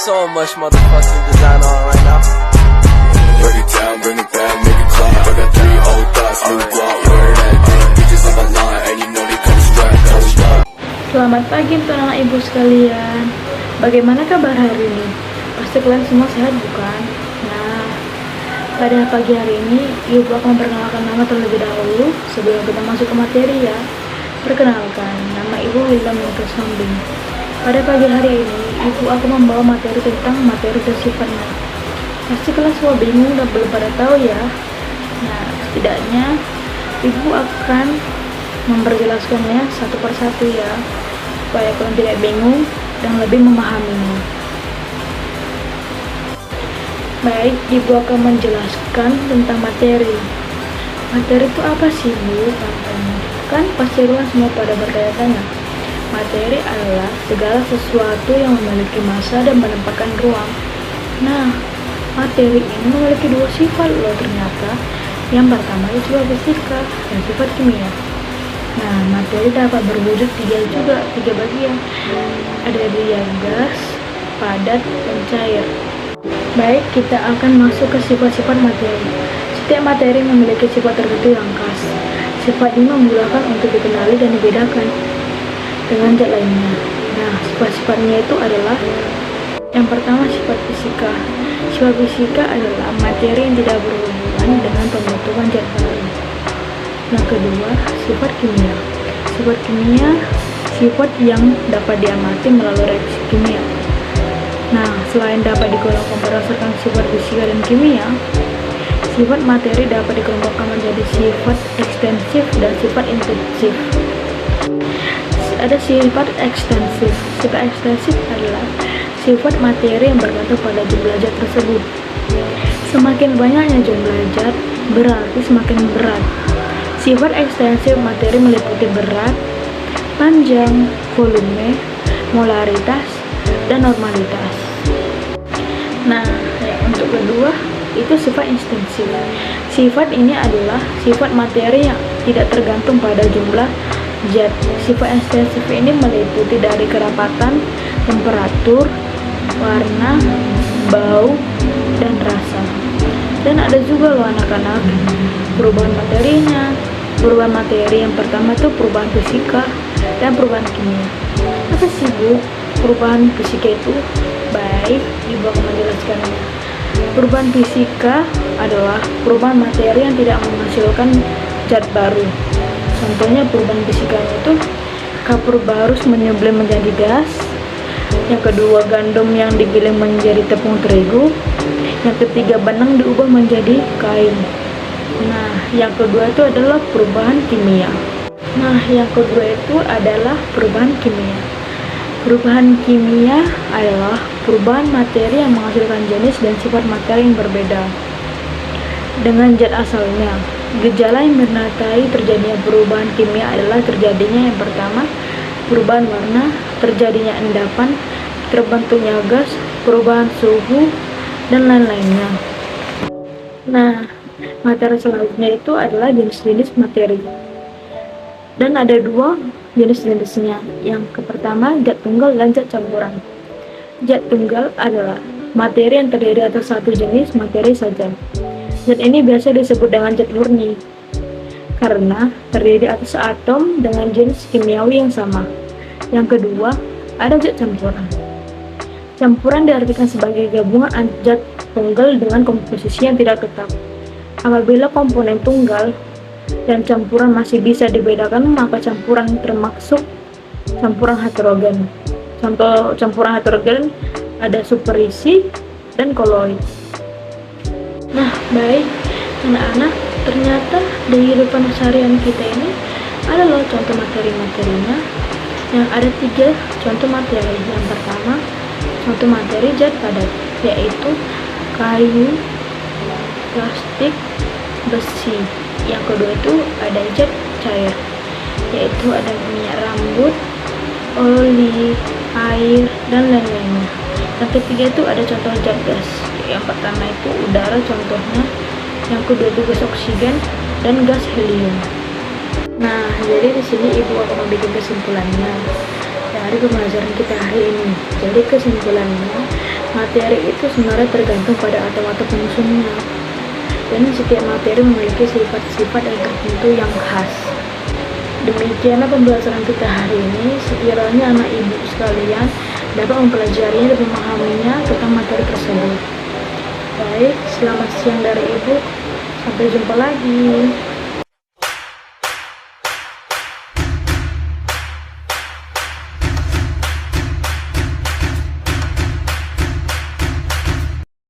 so much motherfucking design on right now. Break it down, bring it back, make it clap. I got 3 old thoughts, new guap, where that dick. Bitches on my line, and you know they come strapped, don't stop. Selamat pagi untuk anak ibu sekalian. Bagaimana kabar hari ini? Pasti kalian semua sehat bukan? Nah, pada pagi hari ini ibu akan memperkenalkan nama terlebih dahulu sebelum kita masuk ke materi ya. Perkenalkan, nama ibu Lila Menikah Sambing. Pada pagi hari ini ibu akan membawa materi tentang materi dan sifatnya. Pasti kalian semua bingung dan belum pada tahu ya. Nah, setidaknya ibu akan memperjelaskannya satu persatu ya, supaya kalian tidak bingung dan lebih memahaminya. Baik, ibu akan menjelaskan tentang materi. Materi itu apa sih bu? Katanya. Kan pasti kalian semua pada bertanya-tanya. Materi adalah segala sesuatu yang memiliki massa dan menempatkan ruang. Nah, materi ini memiliki 2 sifat loh ternyata. Yang pertama itu sifat fisika dan sifat kimia. Nah, materi dapat berwujud 3 bagian. Ada dia gas, padat, dan cair. Baik, kita akan masuk ke sifat-sifat materi. Setiap materi memiliki sifat tertentu yang khas. Sifat ini memudahkan untuk dikenali dan dibedakan dengan zat lainnya. Nah, sifat-sifatnya itu adalah yang pertama sifat fisika. Sifat fisika adalah materi yang tidak berhubungan dengan pembentukan zat baru. Yang kedua, sifat kimia. Sifat kimia, sifat yang dapat diamati melalui reaksi kimia. Nah, selain dapat digolongkan berdasarkan sifat fisika dan kimia, sifat materi dapat dikelompokkan menjadi sifat ekstensif dan sifat intensif. Ada sifat ekstensif. Sifat ekstensif adalah sifat materi yang bergantung pada jumlah zat tersebut. Semakin banyaknya jumlah zat, berarti semakin berat. Sifat ekstensif materi meliputi berat, panjang, volume, molaritas, dan normalitas. Nah, untuk kedua itu sifat ekstensif. Sifat ini adalah sifat materi yang tidak tergantung pada jumlah zat. Sifat ekstensif ini meliputi dari kerapatan, temperatur, warna, bau, dan rasa. Dan ada juga loh anak-anak perubahan materinya. Perubahan materi yang pertama itu perubahan fisika dan perubahan kimia. Apa sih bu perubahan fisika itu? Baik, ibu akan menjelaskannya. Perubahan fisika adalah perubahan materi yang tidak menghasilkan zat baru. Contohnya perubahan fisikanya itu kapur barus menyublim menjadi gas. Yang kedua, gandum yang digiling menjadi tepung terigu. Yang ketiga, benang diubah menjadi kain. Nah, yang kedua itu adalah perubahan kimia. Nah, yang kedua itu adalah perubahan kimia. Perubahan kimia adalah perubahan materi yang menghasilkan jenis dan sifat materi yang berbeda dengan zat asalnya. Gejala yang menandai terjadinya perubahan kimia adalah terjadinya yang pertama, perubahan warna, terjadinya endapan, terbentuknya gas, perubahan suhu, dan lain-lainnya. Nah, materi selanjutnya itu adalah jenis-jenis materi. Dan ada 2 jenis-jenisnya. Yang pertama, zat tunggal dan zat campuran. Zat tunggal adalah materi yang terdiri atas satu jenis materi saja. Zat ini biasa disebut dengan zat murni karena terdiri atas atom dengan jenis kimiawi yang sama. Yang kedua, ada zat campuran. Campuran diartikan sebagai gabungan zat tunggal dengan komposisi yang tidak tetap. Apabila komponen tunggal dan campuran masih bisa dibedakan, maka campuran termasuk campuran heterogen. Contoh campuran heterogen ada superisi dan koloid. Nah, baik anak-anak, ternyata di kehidupan seharian kita ini ada loh contoh materi-materinya. Yang ada 3 contoh materi. Yang pertama, contoh materi zat padat, yaitu kayu, plastik, besi. Yang kedua itu ada zat cair, yaitu ada minyak rambut, oli, air, dan lain-lainnya. Yang ketiga itu ada contoh zat gas. Yang pertama itu udara contohnya, yang kedua itu gas oksigen dan gas helium. Nah, jadi di sini ibu akan membuat kesimpulannya dari pembelajaran kita hari ini. Jadi kesimpulannya, Materi itu sebenarnya tergantung pada atom-atom penyusunnya, dan setiap materi memiliki sifat-sifat yang tertentu yang khas. Demikianlah pembelajaran kita hari ini. Sekiranya anak ibu sekalian dapat mempelajarinya dan memahaminya tentang materi tersebut. Baik, selamat siang dari ibu. Sampai jumpa lagi.